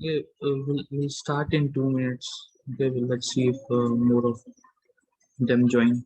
Yeah, we'll start in 2 minutes. Okay, let's see if more of them join.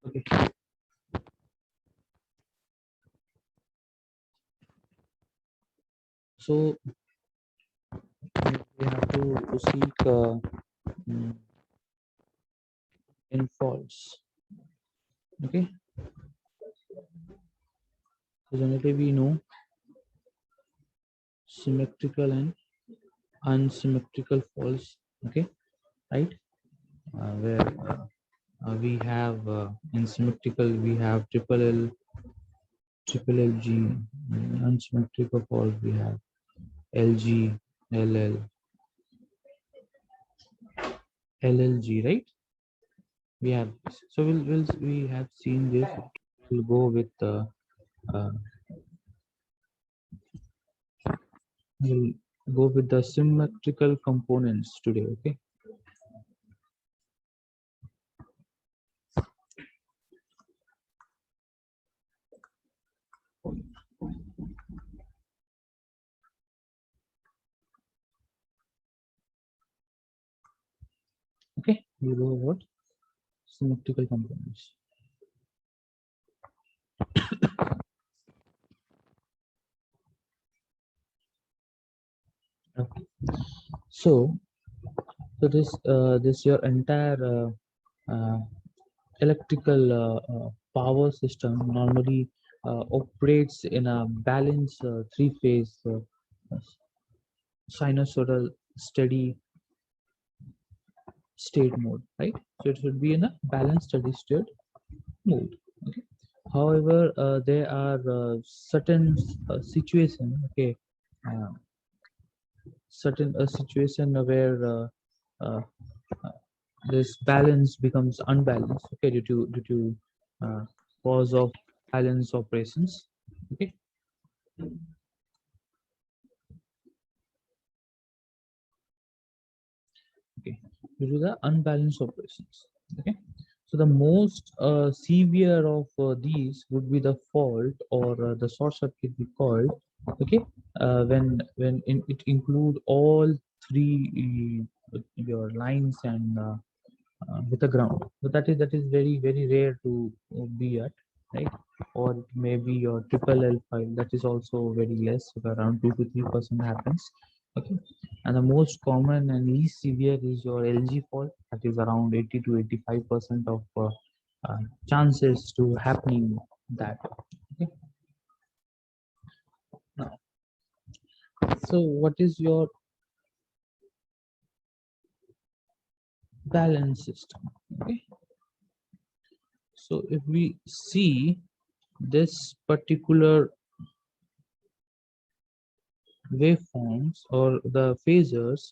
Okay. So we have to seek mm, in false. Okay. So generally we know symmetrical and unsymmetrical faults. Okay, right? Where we have in symmetrical we have triple LG. In unsymmetrical fault we have LG, LL, LLG, right? We have this. So we have seen this. We'll go with uh, we'll go with the symmetrical components today. Okay. Okay. We'll go what symmetrical components. Okay. So this your entire electrical power system normally operates in a balanced three-phase sinusoidal steady state mode, right? So it should be in a balanced steady state mode. Okay. However, there are certain situation, okay, uh, certain situation where uh, this balance becomes unbalanced, okay, due to uh, cause of balance operations, okay. Okay, due to the unbalanced operations, okay. So the most severe of these would be the fault or the short circuit we called, okay, when it include all three your lines and with a ground. So that is very rare to be at, right? Or it may be your triple L file, that is also very less, so around 2 to 3% happens. Okay, and the most common and least severe is your LG fault, that is around 80 to 85% of chances to happening that. Okay, now So what is your balance system? Okay, so if we see this particular waveforms or the phasors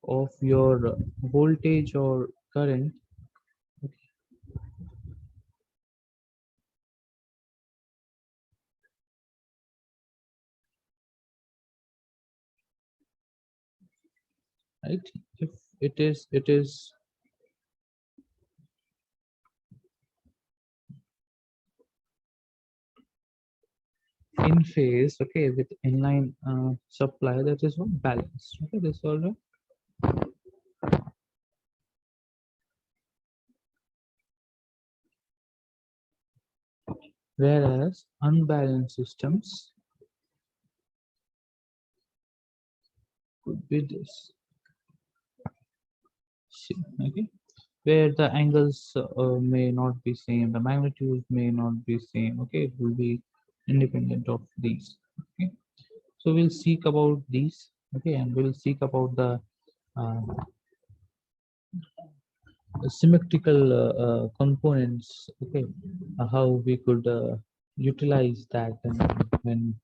of your voltage or current, right? If it is in phase, okay, with inline supply, that is what balance. Okay, this all right. Whereas unbalanced systems could be this. Okay, where the angles may not be same, the magnitudes may not be same. Okay, it will be independent of these. Okay, so we'll seek about these. Okay, and we'll seek about the uh, symmetrical components. Okay, how we could utilize that and when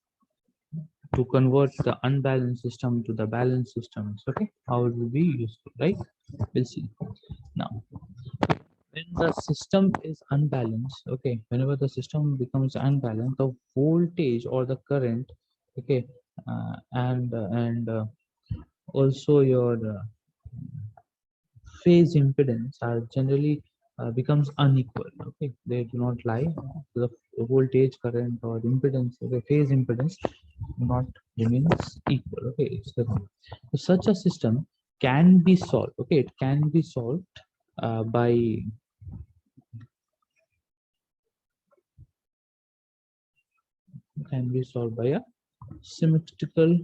to convert the unbalanced system to the balanced systems. Okay, how it will be useful, right? We'll see. Now, when the system is unbalanced, okay, whenever the system becomes unbalanced, the voltage or the current, okay, and also your phase impedance are generally becomes unequal. Okay, they do not lie. The voltage, current, or impedance, the phase impedance do not remains equal. Okay, it's the so such a system can be solved. Okay, it can be solved by a symmetrical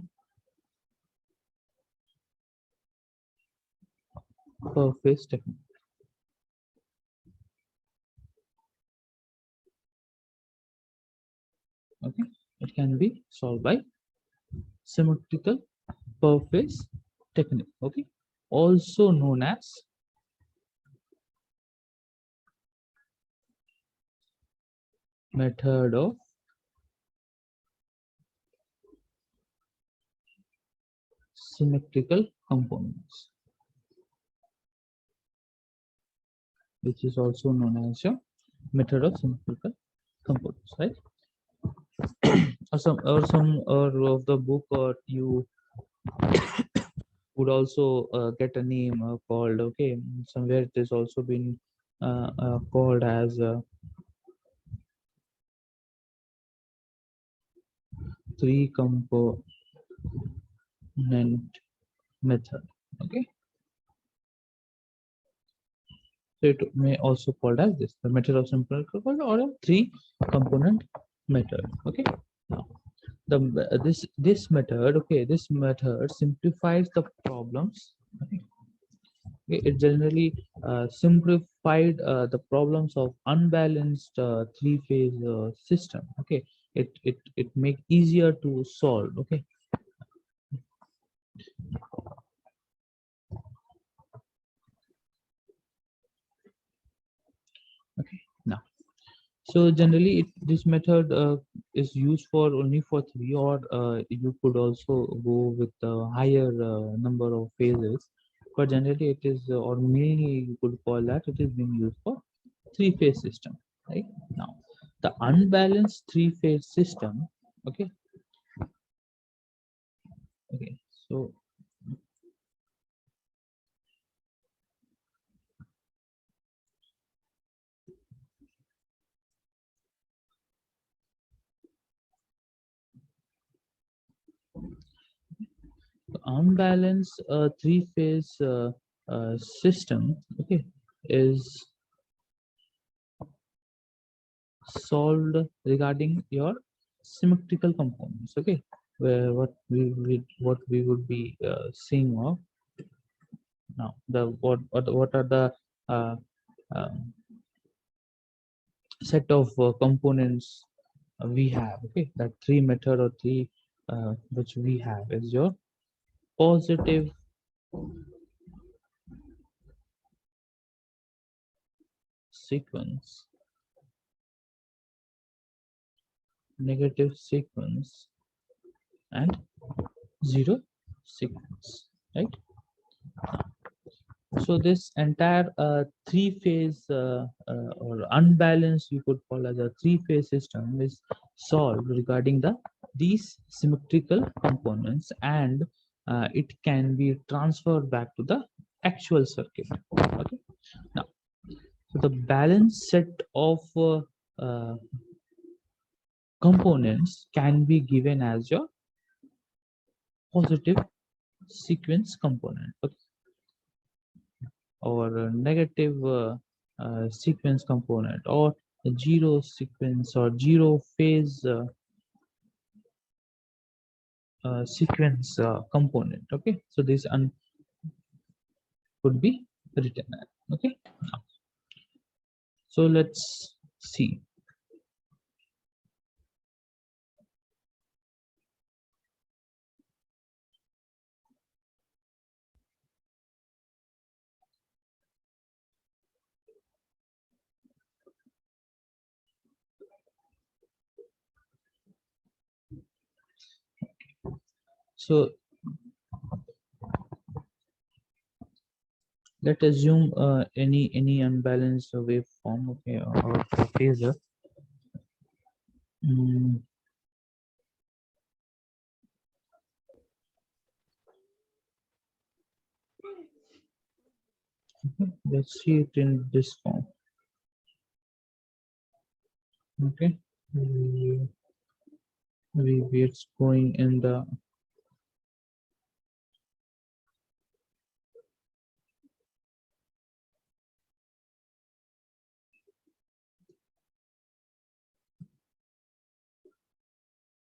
per phase technique. Okay, it can be solved by symmetrical per phase technique. Okay, also known as method of symmetrical components, which is also known as a method of symmetrical components, right? Or of the book, or you would also get a name called, okay, somewhere it has also been called as three component method. Okay, so it may also called as this, the method of symmetrical or a three component method. Okay, now the this method, okay, this method simplifies the problems. Okay, it generally simplified the problems of unbalanced three-phase system. Okay, it make easier to solve. Okay, okay. Now, so generally, this method is used for only for three, or you could also go with a higher number of phases. But generally, it is, or mainly you could call that it is being used for three-phase system. Right now, the unbalanced three-phase system. Okay, okay. So unbalanced three-phase system, okay, is solved regarding your symmetrical components. Okay, where what we would be seeing of now, the what are the uh, um, set of components we have. Okay, that three method or three which we have is your positive sequence, negative sequence, and zero sequence, right? So this entire three-phase or unbalanced, you could call as a three-phase system, is solved regarding these symmetrical components, and it can be transferred back to the actual circuit. Okay. Now, so the balanced set of components can be given as your positive sequence component, okay, or a negative sequence component, or a zero sequence or zero phase sequence component. Okay, so this could be written as, okay. So let's see. So let's assume any unbalanced waveform, okay, or phasor. Mm, okay, let's see it in this form. Okay, maybe it's going in the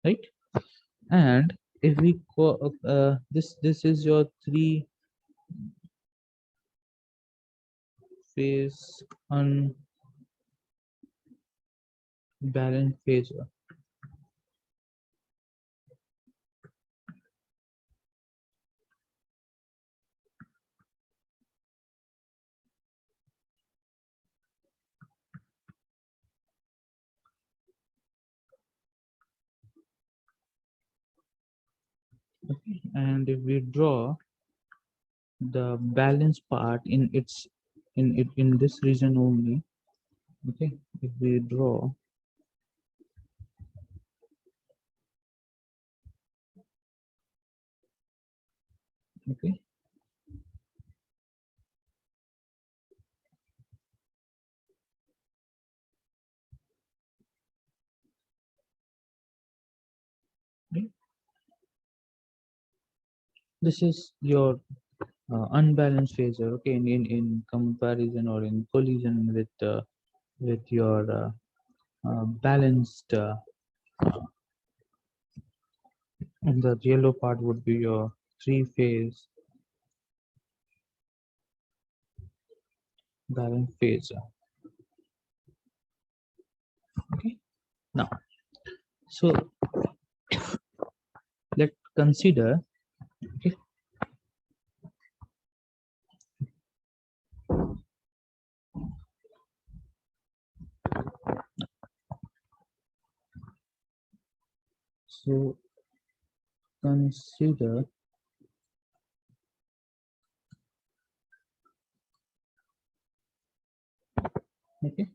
right. And if we go this is your three phase unbalanced phasor. Okay, and if we draw the balance part in its in this region only, okay, if we draw, okay, okay, this is your unbalanced phasor, okay, in comparison or in collision with your balanced and the yellow part would be your three phase balanced phasor. Okay, now so let's consider, okay, so consider okay,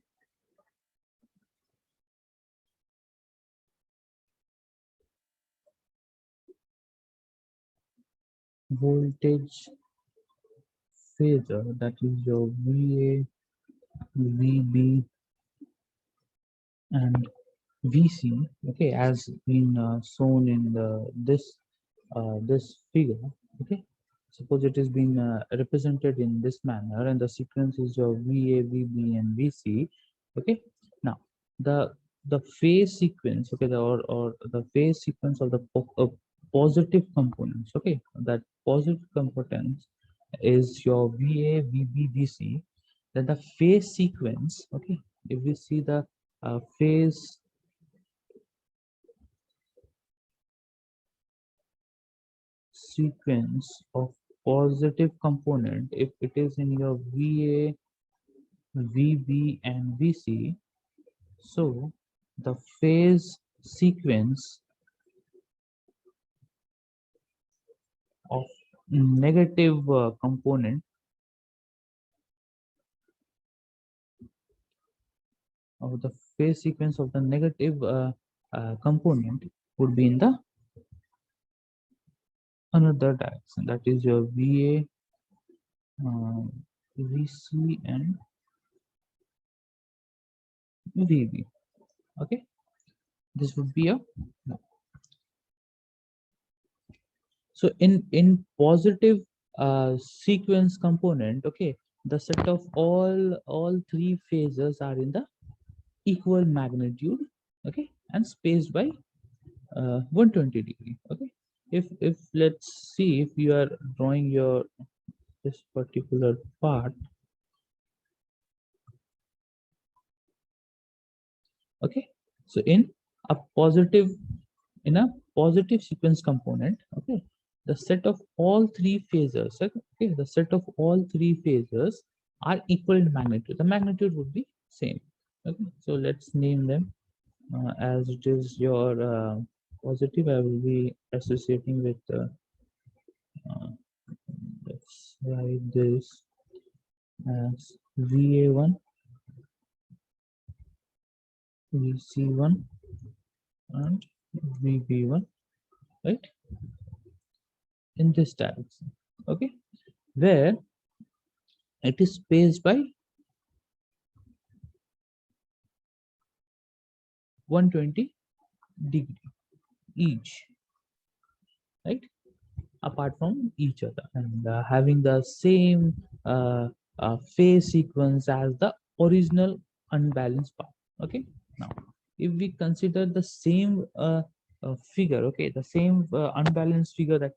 voltage phasor, that is your VA, VB, and VC, okay, as been shown in this figure. Okay, suppose it is being represented in this manner, and the sequence is your VA, VB, and VC. Okay, now the phase sequence, okay, or the phase sequence of the positive components, okay, that positive components is your VA, VB, VC. Then the phase sequence, okay, if we see the phase sequence of positive component, if it is in your VA, VB and VC, so the phase sequence of negative component of the phase sequence of the negative component would be in the another direction, that is your VA, VC and VB. Okay, this would be a so in positive sequence component. Okay, the set of all three phases are in the equal magnitude. Okay, and spaced by 120 degree. Okay, if let's see, if you are drawing your this particular part. Okay, so a positive in a positive sequence component, okay, the set of all three phases, okay, the set of all three phases are equal in magnitude. The magnitude would be same. Okay, so let's name them as it is your positive. I will be associating with uh, let's write this as VA1, VC1 and VB1, right, in this direction. Okay, where it is spaced by 120 degree each, right, apart from each other, and having the same phase sequence as the original unbalanced part. Okay, now if we consider the same figure, okay, the same unbalanced figure that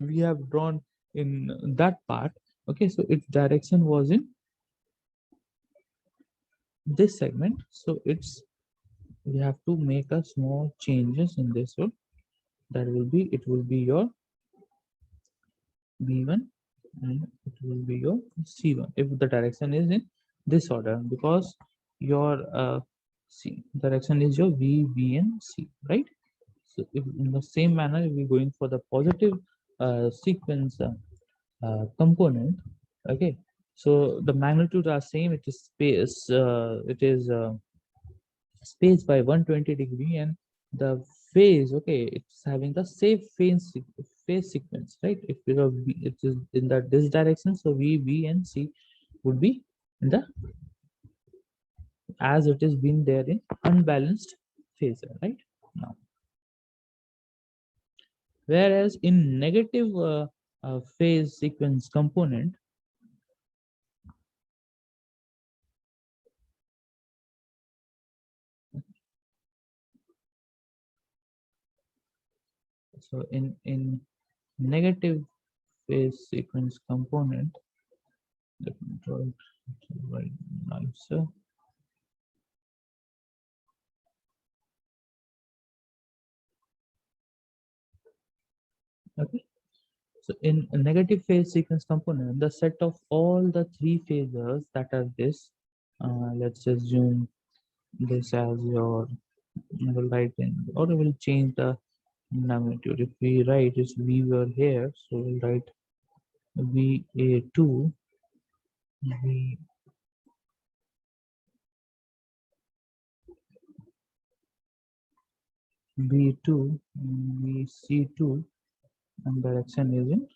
we have drawn in that part. Okay, so its direction was in this segment, so it's we have to make a small changes in this one. That will be, it will be your B1 and it will be your C1 if the direction is in this order, because your C direction is your V, B and C, right? So if in the same manner, if we're going for the positive sequence component, okay, so the magnitude are same. It is space, it is spaced by 120 degree, and the phase, okay, it's having the same phase sequence, right? If you know it is in this direction, so V, B and C would be in the as it is been there in unbalanced phase, right? Now, whereas in negative phase sequence component, so in negative phase sequence component, let me draw it right nicer. Okay, so in a negative phase sequence component, the set of all the three phases that are this, let's assume this as your, I will write in, or we will change the magnitude. If we write is we were here, so we'll write VA2, V B2, VC2, and direction is in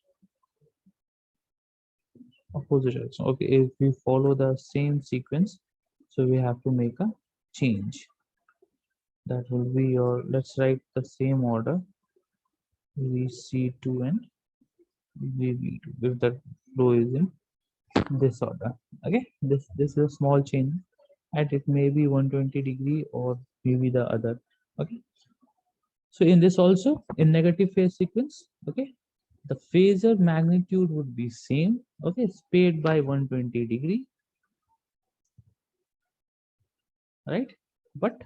opposite direction. Okay, if we follow the same sequence, so we have to make a change. That will be your, let's write the same order, VC2 and VB2, if the flow is in this order. Okay, this is a small change, and it may be 120 degree or maybe the other. Okay, so in this also, in negative phase sequence, okay, the phasor magnitude would be same, okay, spaced by 120 degree, right, but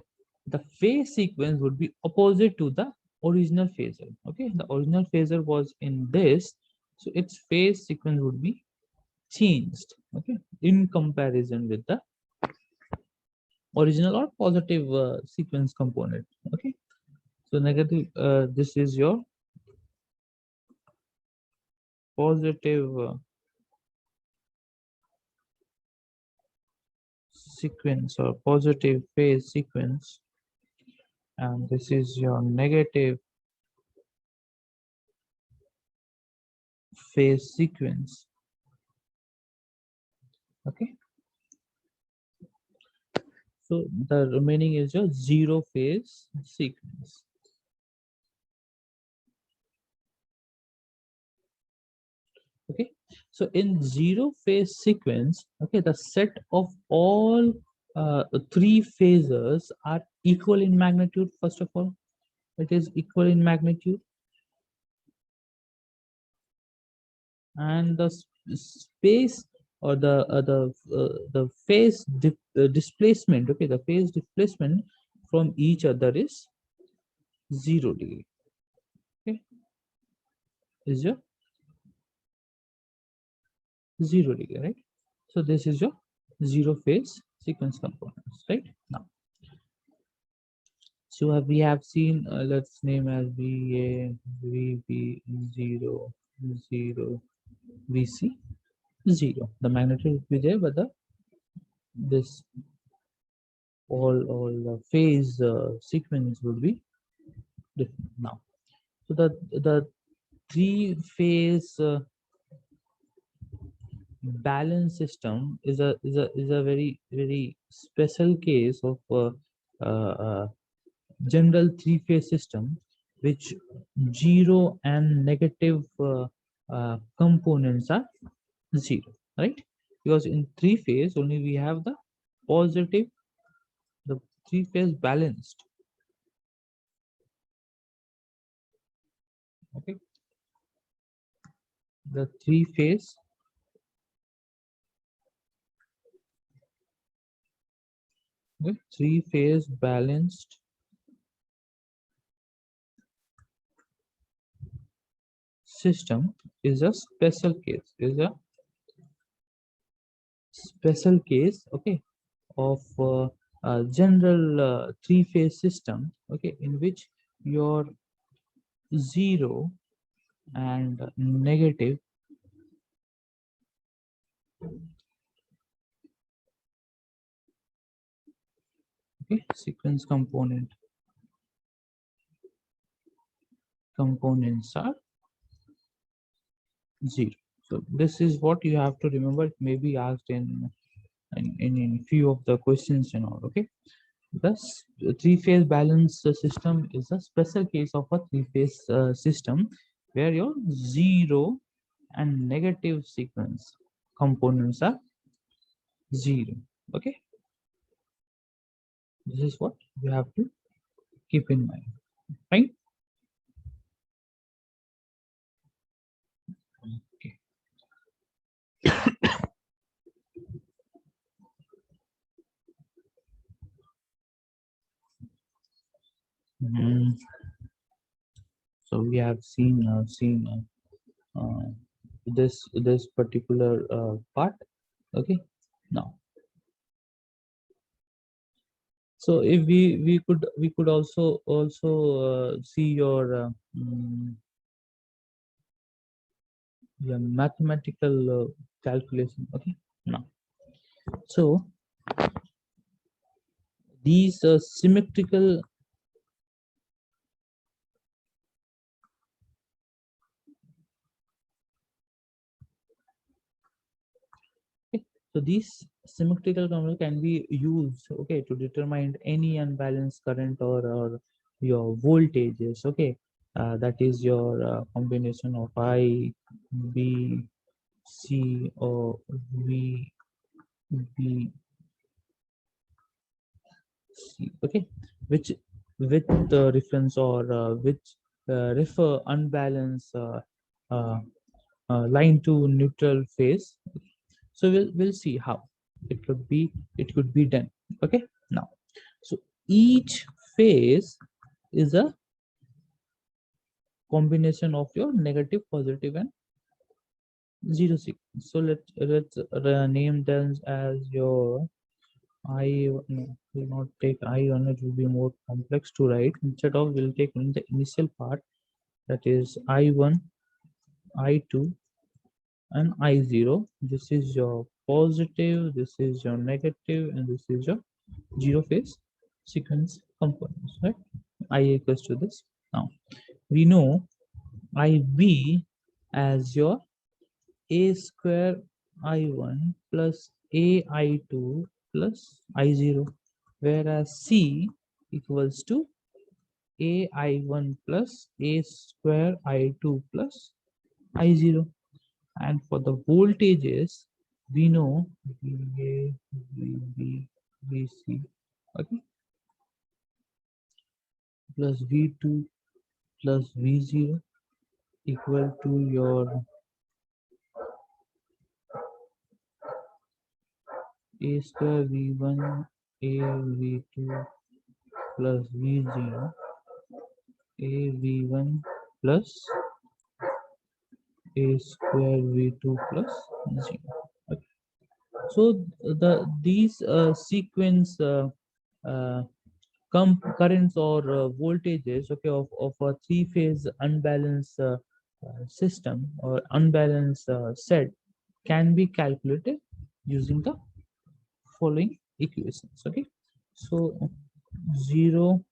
the phase sequence would be opposite to the original phasor. Okay, the original phasor was in this, so its phase sequence would be changed, okay, in comparison with the original or positive sequence component. Okay, so negative, this is your positive sequence or positive phase sequence, and this is your negative phase sequence. Okay, so the remaining is your zero phase sequence. Okay, so in zero phase sequence, okay, the set of all three phases are equal in magnitude. First of all, it is equal in magnitude, and the space or the phase displacement, okay, the phase displacement from each other is 0 degree. Okay, is your 0 degree, right? So this is your zero phase sequence components, right? Now, so we have seen, let's name as VA, VB, 0, 0, VC, 0. The magnitude will be there, but this all the phase sequence would be different. Now, so the three phase balance system is a very special case of general three-phase system, which zero and negative components are 0, right? Because in three-phase only we have the positive, the three-phase balanced. Okay, the three-phase balanced system is a special case, okay, of general three-phase system, okay, in which your 0 and negative okay sequence components are 0. So this is what you have to remember. It may be asked in few of the questions and all. Okay, thus three-phase balance system is a special case of a three-phase system where your 0 and negative sequence components are 0. Okay, this is what you have to keep in mind, right? Okay. Mm, so we have seen this particular part. Okay, now, so if we could also see your mathematical calculation. Okay, now, so these symmetrical, okay, so these symmetrical components can be used, okay, to determine any unbalanced current or your voltages. Okay, that is your combination of I, B, C, or V, B, C. Okay, which with the reference or which refer unbalanced uh, line to neutral phase. So we'll see how it could be done. Okay, now, so each phase is a combination of your negative, positive, and zero sequence. So let's name them as your I. No, will not take I1. It will be more complex to write. Instead of, we'll take in the initial part, that is I1, I2, and I0. This is your positive, this is your negative, and this is your zero phase sequence components, right? I equals to this. Now we know IB as your A square I1 plus A I2 plus I0, whereas C equals to A I1 plus A square I2 plus I0. And for the voltages, we know VA, VB, VC, okay, plus V2 plus V0 equal to your A square V1 A V2 plus V0 A V1 plus A square V2 plus 0. Okay. So these sequence uh, currents or voltages, okay, of a three-phase unbalanced system or unbalanced set can be calculated using the following equations. Okay, so zero.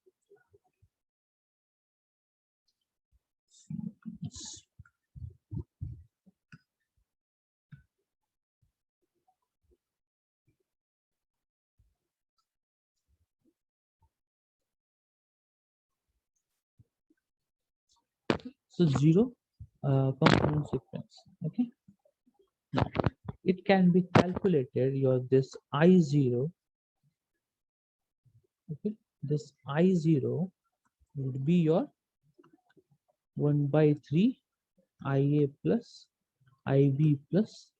So zero component sequence. Okay, now it can be calculated. Your this I0. Okay, this I0 would be your 1 by 3 IA plus IB plus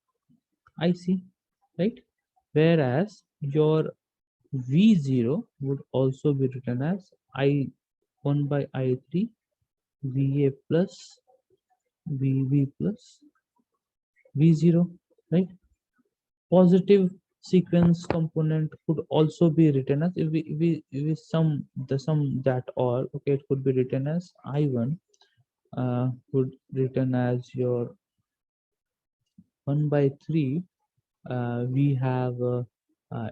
IC, right? Whereas your V0 would also be written as I1 by I3 VA plus VB plus V0, right? Positive sequence component could also be written as, if we sum the sum that all, okay, it could be written as I1 could written as your 1 by 3. We have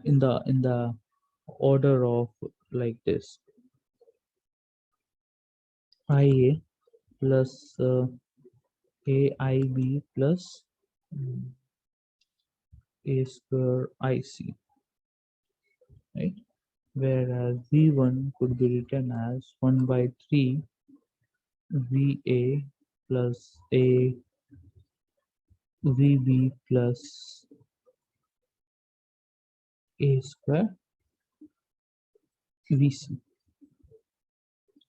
in the order of like this: IA plus AIB plus A square IC, right? Whereas V1 could be written as 1 by 3 VA plus A VB plus A square VC,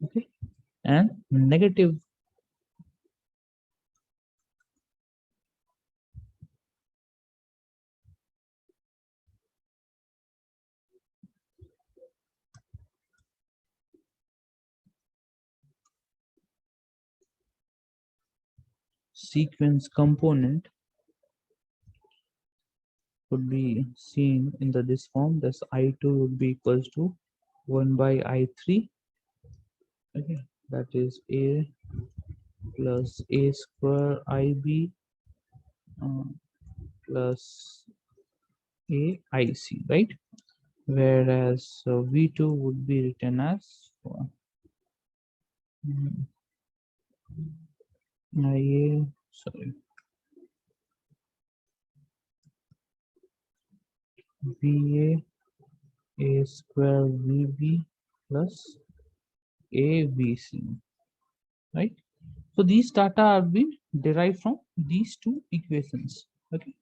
okay? And negative sequence component could be seen in this form. This I2 would be equals to 1 by I3, okay, that is A plus A square IB plus AIC, right? Whereas V2 would be written as IA, sorry, VA A square VB plus ABC, right? So these data are being derived from these two equations. Okay,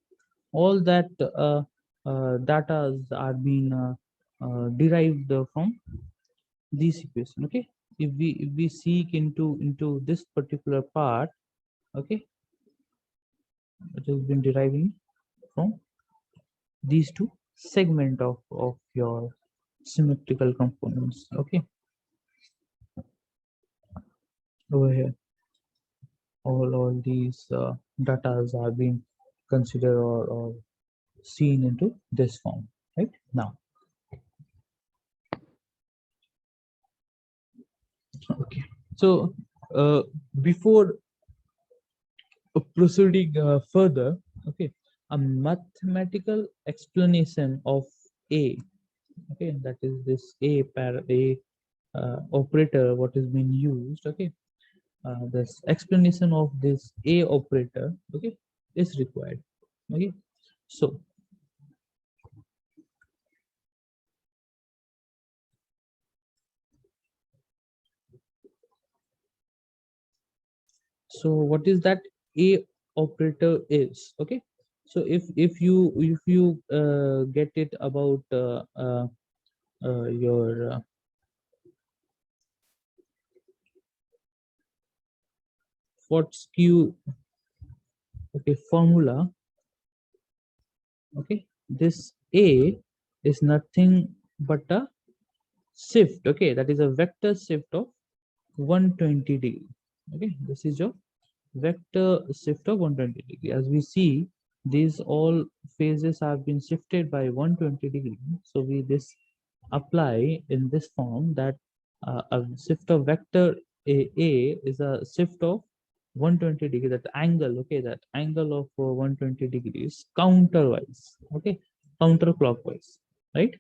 all that data are being derived from these equation. Okay, if we seek into this particular part, okay, it has been deriving from these two segment of your symmetrical components. Okay, over here. all these datas are being considered or seen into this form right now. Okay, so before proceeding further, okay, a mathematical explanation of a, okay, that is this a operator what is being used, okay, this explanation of this a operator, okay, is required. Okay, so what is that a operator is? Okay, so if you get it about your Fortescue, okay, formula, okay, this a is nothing but a shift, okay, that is a vector shift of 120 degree. Okay, this is your vector shift of 120 degree. As we see, these all phases have been shifted by 120 degree. So we this apply in this form that a shift of vector a is a shift of 120 degree. That angle, okay, that angle of 120 degrees counterwise, okay, counterclockwise, right?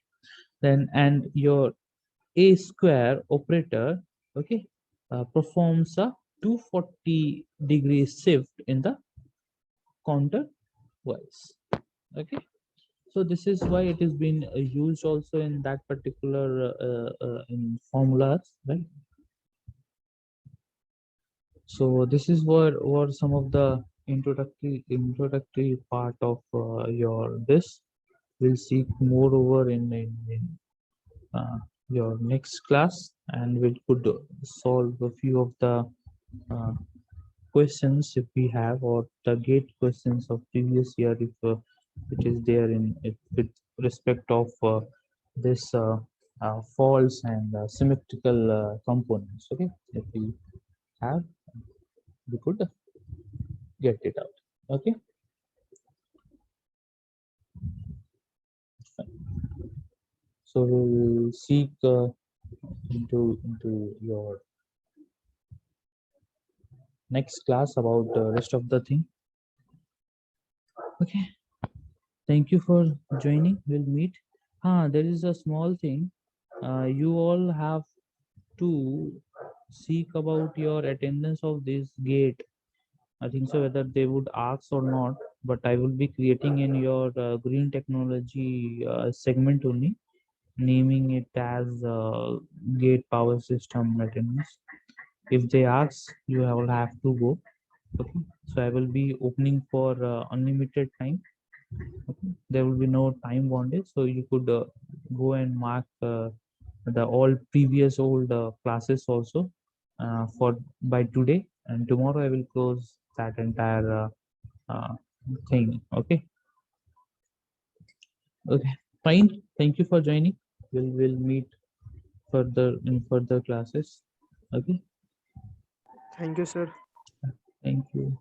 Then and your a square operator, okay, performs a 240 degree shift in the counterwise. Okay, so this is why it is been used also in that particular in formulas, right? So this is what some of the introductory part of your this. We'll see moreover in your next class, and we could solve a few of the uh, questions if we have, or the gate questions of previous year if it is there in it with respect of this false and symmetrical components. Okay, if we have, we could get it out. Okay, so we'll seek into your next class about the rest of the thing. Okay, thank you for joining. We'll meet. There is a small thing. You all have to seek about your attendance of this gate. I think so whether they would ask or not, but I will be creating in your green technology segment only, naming it as gate power system attendance. If they ask, you will have to go. Okay, so I will be opening for unlimited time. Okay, there will be no time bondage, so you could go and mark the all previous old classes also for by today, and tomorrow I will close that entire uh, thing. Okay, okay, fine, thank you for joining. We'll meet further in further classes. Okay, Thank you, sir. thank you.